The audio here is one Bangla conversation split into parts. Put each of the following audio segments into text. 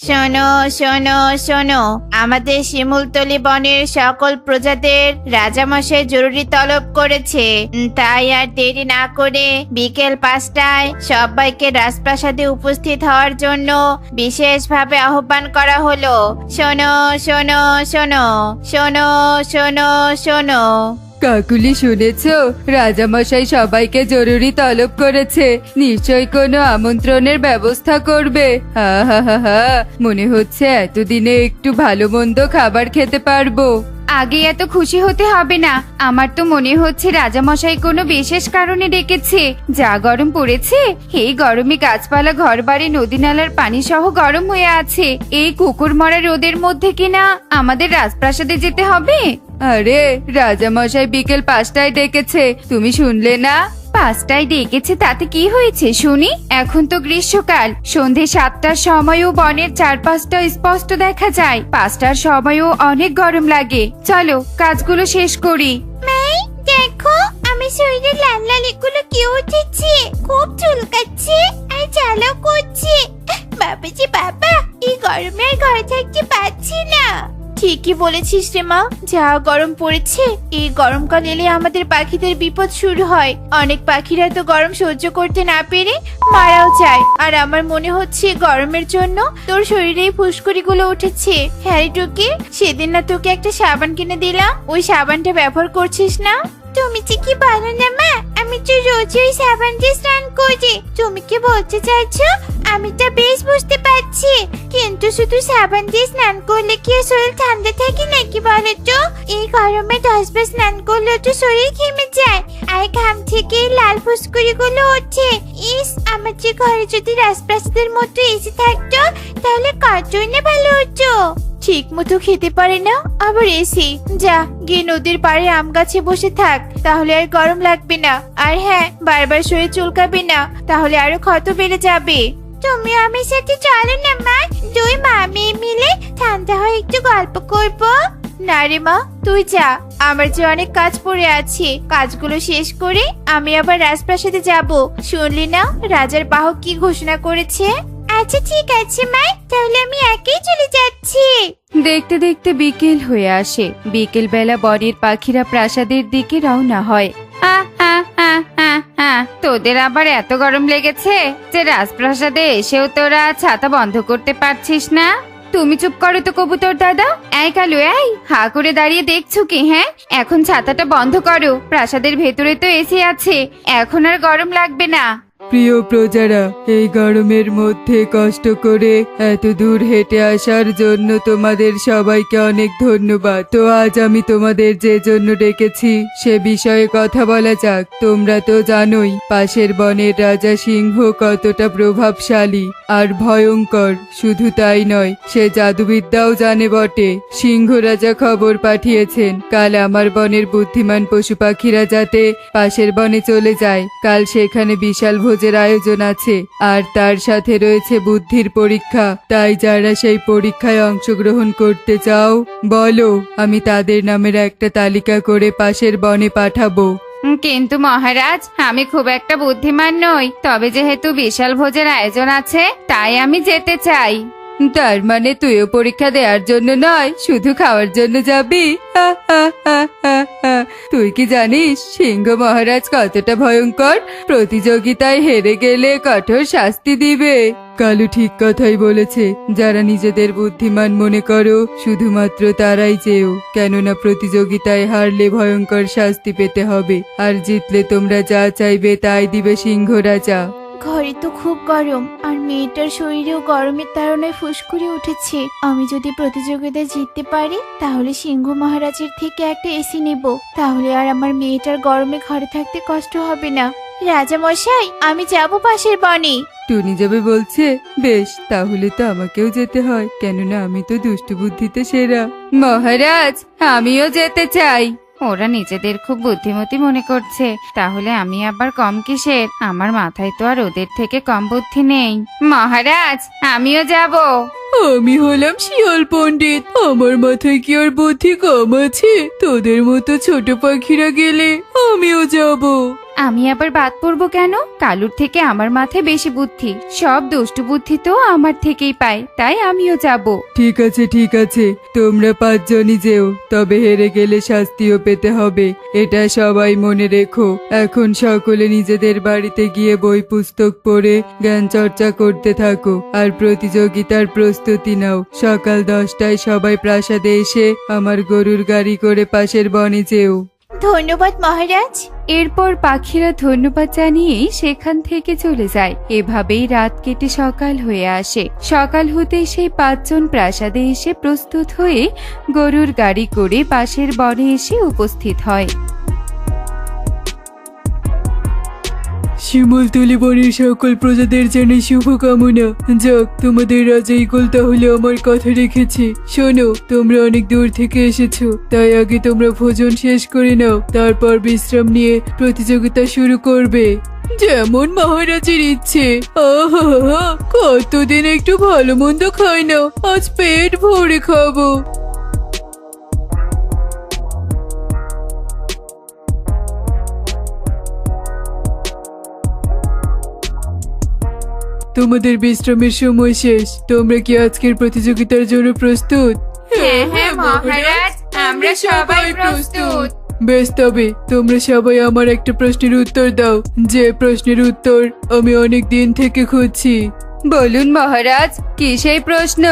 শোনো শোনো শোনো, আমাদের শিমুলতলি বনের সকল প্রজাদের রাজামশাই জরুরি তলব করেছে। তাই আর দেরি না করে বিকেল 5টায় সবাইকে রাজপ্রাসাদে উপস্থিত হওয়ার জন্য বিশেষভাবে আহ্বান করা হলো। শোনো শোনো শোনো শোনো শোনো শোনো। কাকুলি শুনেছ? রাজামশাই সবাইকে জরুরি তলব করেছে, নিশ্চয় কোনো আমন্ত্রণের ব্যবস্থা করবে। হা হা হা হা, মনে হচ্ছে এতদিনে একটু ভালো মন্দ খাবার খেতে পারবো। আগে এত খুশি হতে হবে না, আমার তো মনে হচ্ছে রাজামশাই কোনো বিশেষ কারণে ডেকেছে। যা গরম পড়েছে, এই গরমে গাছপালা, ঘরবাড়ি, নদী নালার পানি সহ গরম হয়ে আছে। এই কুকুর মরা রোদের মধ্যে কিনা আমাদের রাজপ্রাসাদে যেতে হবে? আরে রাজামশাই বিকেল 5টায় ডেকেছে, তুমি শুনলে না? 5টায় ডেকেছে তাতে কি হয়েছে শুনি? এখন তো গ্রীষ্মকাল, সন্ধে 7টার সময়ও বনের চারপাশটা স্পষ্ট দেখা যায়। 5টার সময়ও অনেক গরম লাগে। চলো কাজগুলো শেষ করি। মাই, দেখো আমার শরীরে লাল লাল এগুলো কি উঠেছে, খুব চুলকাচ্ছে আর জ্বালাও করছে। বাবাজি বাবা, এই গরমে আর ঘরে থাকতে পারছি না। ঠিকই বলেছিস রে মা, যা গরম পড়েছে। এই গরমকাল এলে আমাদের পাখিদের বিপদ শুরু হয়। অনেক পাখিরা তো গরম সহ্য করতে না পেরে মারাও যায়। আর আমার মনে হচ্ছে গরমের জন্য তোর শরীরে এই ফুসকুড়িগুলো উঠেছে। হ্যাঁ টুকি, সেদিন না তোকে একটা সাবান কিনে দিলাম, ওই সাবানটা ব্যবহার করছিস না? তুমি যে কি বলো না মা, আমি তো রোজ ওই সাবান দিয়ে স্নান করি। তুমি কি বলতে চাইছো? আমি তা বেশ বুঝতে পারছি, কিন্তু শুধু সাবান দিয়ে স্নান করলে কি শরীর ঠান্ডা থাকে নাকি বলো তো? এই গরমে 10 বার স্নান করলেও তো শরীর ঘেমে যায়, আর ঘাম থেকে লাল ফুসকুড়ি গুলো ওঠে। ইস, আমার যে ঘরে যদি রাজপ্রাসাদের মতো এসে থাকতো তাহলে কতই না ভালো হতো। ঠিক মতো খেতে পারে না, আবার এসি। যা গিয়ে নদীর পাড়ে আম গাছে বসে থাক, তাহলে আর গরম লাগবে না। আর হ্যাঁ, বারবার শরীর চুলকাবে না, তাহলে আরো ক্ষত বেড়ে যাবে। তুমি আমার সাথে চলো না মা, দুই মা মেয়ে মিলে ঠান্ডা হয়ে একটু গল্প করব। না রে মা, তুই যা, আমার যে অনেক কাজ পড়ে আছে। কাজগুলো শেষ করে আমি আবার রাজপ্রাসাদে যাব। শুনলি না রাজার বাহক কি ঘোষণা করেছে? আচ্ছা ঠিক আছে মা, তাহলে আমি একাই চলে যাচ্ছি। দেখতে দেখতে বিকেল হয়ে আসে। বিকেল বেলা বনের পাখিরা প্রাসাদের দিকে রওনা হয়। তোদের আবার এত গরম লেগেছে যে রাজপ্রাসাদে এসেও তোরা ছাতা বন্ধ করতে পারছিস না? তুমি চুপ করো তো কবুতর দাদা। এই কালু, এই হা করে দাঁড়িয়ে দেখছো কি? হ্যাঁ, এখন ছাতাটা বন্ধ করো। প্রাসাদের ভেতরে তো এসি আছে, এখন আর গরম লাগবে না। প্রিয় প্রজারা, এই গরমের মধ্যে কষ্ট করে এত দূর হেঁটে আসার জন্য তোমাদের সবাইকে অনেক ধন্যবাদ। তো আজ আমি তোমাদের যে জন্য ডেকেছি সে বিষয়ে কথা বলা যাক। তোমরা তো জানোই পাশের বনের রাজা সিংহ কতটা প্রভাবশালী আর ভয়ঙ্কর। শুধু তাই নয়, সে জাদুবিদ্যাও জানে বটে। সিংহ রাজা খবর পাঠিয়েছেন কাল আমার বনের বুদ্ধিমান পশু পাখিরা যাতে পাশের বনে চলে যায়। কাল সেখানে বিশাল ভোজের আয়োজন আছে, আর তার সাথে রয়েছে বুদ্ধির পরীক্ষা। তাই যারা সেই পরীক্ষায় অংশগ্রহণ করতে চাও বলো, আমি তাদের নামের একটা তালিকা করে পাশের বনে পাঠাবো। কিন্তু মহারাজ, আমি খুব একটা বুদ্ধিমান নই, তবে যেহেতু বিশাল ভোজের আয়োজন আছে তাই আমি যেতে চাই। তার মানে তুইও পরীক্ষা দেওয়ার জন্য নয়, শুধু খাওয়ার জন্য যাবি? হা, হা, হা, হা, হা। তুই কি জানিস সিংহ মহারাজ কতটা ভয়ঙ্কর? প্রতিযোগিতায় হেরে গেলে কঠোর শাস্তি দিবে। কালু ঠিক কথাই বলেছে। যারা নিজেদের বুদ্ধিমান মনে করো শুধুমাত্র তারাই যেও, কেননা প্রতিযোগিতায় হারলে ভয়ঙ্কর শাস্তি পেতে হবে, আর জিতলে তোমরা যা চাইবে তাই দিবে সিংহ রাজা। ঘরে তো খুব গরম, আর মেয়েটার শরীরেও গরমের তাড়নায় ফুসকুড়ি উঠেছে। আমি যদি প্রতিযোগিতায় জিততে পারি তাহলে সিংহ মহারাজের থেকে একটা এসি নেব, তাহলে আর আমার মেয়েটার গরমে ঘরে থাকতে কষ্ট হবে না। রাজা মশাই, আমি যাব পাশের বনে। টুনি যাবে বলছে? বেশ, তাহলে তো আমাকেও যেতে হয়, কেননা আমি তো দুষ্টু বুদ্ধিতে সেরা। মহারাজ, আমিও যেতে চাই। ওরা নিজেদের খুব বুদ্ধিমতী মনে করছে, তাহলে আমি আবার কম কিসের? আমার মাথায় তো আর ওদের থেকে কম বুদ্ধি নেই। মহারাজ, আমিও যাব। আমি হলাম শিয়াল পণ্ডিত, আমার মাথায় কি আর বুদ্ধি কম আছে? তোদের মতো ছোট পাখিরা গেলে আমিও যাব। আমি আবার বাদ পড়বো কেন? কালুর থেকে আমার মাথায় বেশি বুদ্ধি, সব দুষ্টু বুদ্ধি তো আমার থেকেই পায়, তাই আমিও যাব। ঠিক আছে ঠিক আছে, তোমরা 5 জনই যেও, তবে হেরে গেলে শাস্তিও পেতে হবে, এটা সবাই মনে রেখো। এখন সকলে নিজেদের বাড়িতে গিয়ে বই পুস্তক পড়ে জ্ঞান চর্চা করতে থাকো আর প্রতিযোগিতার প্রস্তুতি নাও। সকাল 10টায় সবাই প্রাসাদে এসে আমার গরুর গাড়ি করে পাশের বনে যেও। ধন্যবাদ মহারাজ। এরপর পাখিরা ধন্যবাদ জানিয়ে সেখান থেকে চলে যায়। এভাবেই রাত কেটে সকাল হয়ে আসে। সকাল হতেই সেই 5 জন প্রাসাদে এসে প্রস্তুত হয়ে গরুর গাড়ি করে পাশের বনে এসে উপস্থিত হয়। শিমুলতলি বনের সকল প্রজাদের জানাই শুভকামনা। যাক, তোমাদের রাজা ইগল তাহলে আমার কথা রেখেছে। শোনো, তোমরা অনেক দূর থেকে এসেছো, তাই আগে তোমরা ভোজন শেষ করে নাও, তারপর বিশ্রাম নিয়ে প্রতিযোগিতা শুরু করবে। যেমন মহারাজের ইচ্ছে। আহা, কতদিন একটু ভালো মন্দ খাই না, আজ পেট ভরে খাবো। তোমাদের বিশ্রামের সময় শেষ। তোমরা কি আজকের প্রতিযোগিতার জন্য প্রস্তুত? হ্যাঁ হ্যাঁ মহারাজ, আমরা সবাই প্রস্তুত। বেশ, তবে তোমরা সবাই আমার একটা প্রশ্নের উত্তর দাও, যে প্রশ্নের উত্তর আমি অনেক দিন থেকে খুঁজছি। বলুন মহারাজ, কি সেই প্রশ্ন?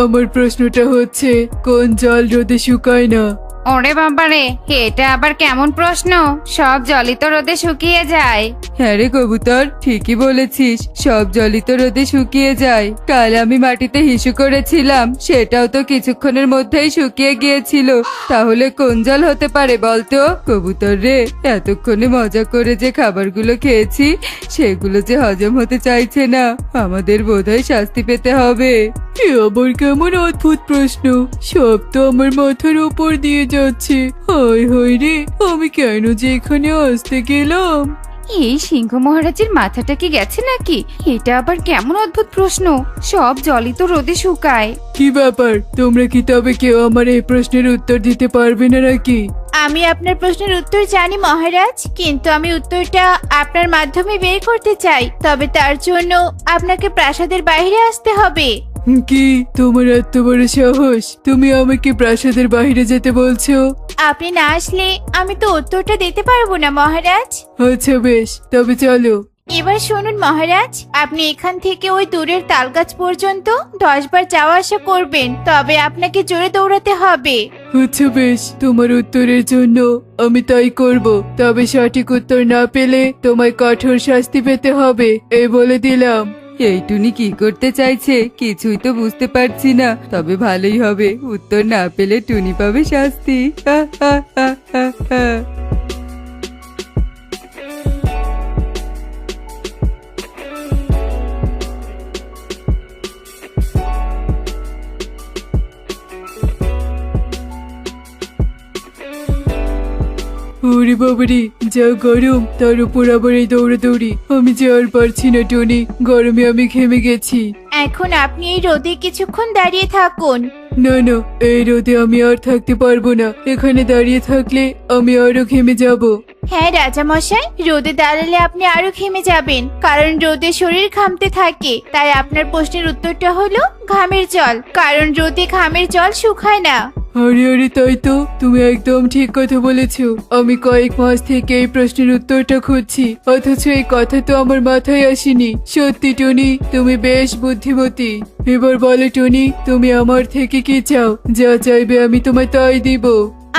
আমার প্রশ্নটা হচ্ছে, কোন জল রোদে শুকায় না? ওরে বাবারে, এটা আবার কেমন প্রশ্ন? সব জলই তো রোদে শুকিয়ে যায়। হ্যাঁ রে কবুতর, ঠিকই বলেছিস, সব জলই তো রোদে শুকিয়ে যায়। কাল আমি মাটিতে হিসু করেছিলাম, সেটাও তো কিছুক্ষণের মধ্যেই শুকিয়ে গিয়েছিল। তাহলে কোন জল হতে পারে বলতো? কবুতর রে, এতক্ষণে মজা করে যে খাবারগুলো খেয়েছি সেগুলো যে হজম হতে চাইছে না, আমাদের বোধহয় শাস্তি পেতে হবে। এ আবার কেমন অদ্ভুত প্রশ্ন, সব তো আমার মাথার উপর দিয়ে যাচ্ছে। হায় হায় রে, আমি কেন যে এখানে আসতে গেলাম? এই সিংহ মহারাজের মাথাটা কি গেছে নাকি? এটা আবার কেমন অদ্ভুত প্রশ্ন, সব জলই তো রোদে শুকায়। কি ব্যাপার, তোমরা কি তবে কেউ আমার এই প্রশ্নের উত্তর দিতে পারবে না নাকি? আমি আপনার প্রশ্নের উত্তর জানি মহারাজ, কিন্তু আমি উত্তরটা আপনার মাধ্যমে বের করতে চাই। তবে তার জন্য আপনাকে প্রাসাদের বাইরে আসতে হবে। কি, তোমার এত বড় সাহস? তুমি আমাকে প্রাসাদের বাইরে যেতে বলছো? আপনি না আসলে আমি তো উত্তরটা দিতে পারবো না মহারাজ। আচ্ছা বেশ, তবে চলো। এবার শুনুন মহারাজ, আপনি এখান থেকে ওই দূরের তালগাছ পর্যন্ত 10 বার যাওয়া আসা করবেন, তবে আপনাকে জোরে দৌড়াতে হবে। আচ্ছা বেশ, তোমার উত্তরের জন্য আমি তাই করব। তবে সঠিক উত্তর না পেলে তোমায় কঠোর শাস্তি পেতে হবে, এই বলে দিলাম। এই টুনি কি করতে চাইছে কিছুই তো বুঝতে পারছি না, তবে ভালোই হবে, উত্তর না পেলে টুনি পাবে শাস্তি। হা হা হা হা হা। ওরে বাবারে, যা গরম, তার উপর আবার এই দৌড়াদৌড়ি, আমি যে আর পারছি না টনি, গরমে আমি ঘেমে গেছি। এখন আপনি এই রোদে কিছুক্ষণ দাঁড়িয়ে থাকুন। না না, এই রোদে আমি আর থাকতে পারবো না, এখানে দাঁড়িয়ে থাকলে আমি আরো ঘেমে যাব। হ্যাঁ রাজা মশাই, রোদে দাঁড়ালে আপনি আরো ঘেমে যাবেন, কারণ রোদে শরীর ঘামতে থাকে। তাই আপনার প্রশ্নের উত্তরটা হলো ঘামের জল, কারণ রোদে ঘামের জল শুকায় না। আরে আরে, তাই তো, তুমি একদম ঠিক কথা বলেছো। আমি কয়েক মাস থেকে এই প্রশ্নের উত্তরটা খুঁজছি, অথচ এই কথা তো আমার মাথায় আসেনি। সত্যি টনি, তুমি বেশ বুদ্ধিমতী। এবার বলো টনি, তুমি আমার থেকে কি চাও? যা চাইবে আমি তোমায় তাই দিব।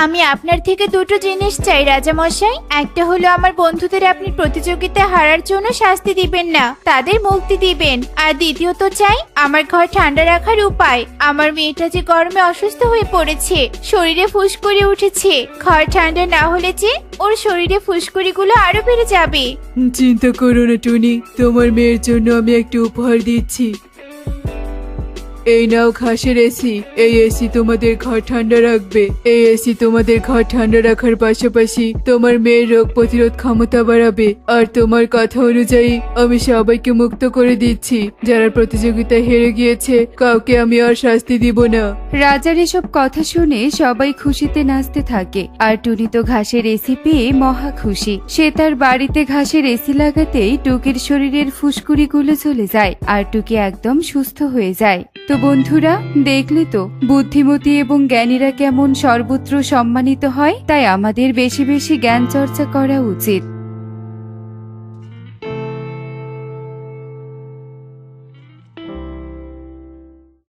আমি আপনার থেকে দুটো জিনিস চাই রাজা মশাই। একটা হলো আমার বন্ধুদের আপনি প্রতিযোগিতায় হারার জন্য শাস্তি দিবেন না, তাদের মুক্তি দিবেন। আর দ্বিতীয়ত চাই আমার ঘর ঠান্ডা রাখার উপায়। আমার মেয়েটা যে গরমে অসুস্থ হয়ে পড়েছে, শরীরে ফুসকুড়ি উঠেছে। ঘর ঠান্ডা না হলে যে ওর শরীরে ফুসকুড়িগুলো আরো বেড়ে যাবে। চিন্তা করো না টনি, তোমার মেয়ের জন্য আমি একটা উপহার দিচ্ছি। এই নাও ঘাসের এসি। এই এসি তোমাদের ঘর ঠান্ডা রাখবে। এই এসি তোমাদের ঘর ঠান্ডা রাখার পাশাপাশি তোমার মেয়ের রোগ প্রতিরোধ ক্ষমতা বাড়াবে। আর তোমার কথা অনুযায়ী আমি সবাইকে মুক্ত করে দিচ্ছি। যারা প্রতিযোগিতায় হেরে গিয়েছে কাউকে আমি আর শাস্তি দিব না। রাজার এসব কথা শুনে সবাই খুশিতে নাচতে থাকে আর টুনি তো ঘাসের এসি পেয়ে মহা খুশি। সে তার বাড়িতে ঘাসের এসি লাগাতেই টুকির শরীরের ফুসকুড়িগুলো চলে যায় আর টুকি একদম সুস্থ হয়ে যায়। তো বন্ধুরা, দেখলে তো বুদ্ধিমতী এবং জ্ঞানীরা কেমন সর্বত্র সম্মানিত হয়। তাই আমাদের বেশি বেশি জ্ঞান চর্চা করা উচিত।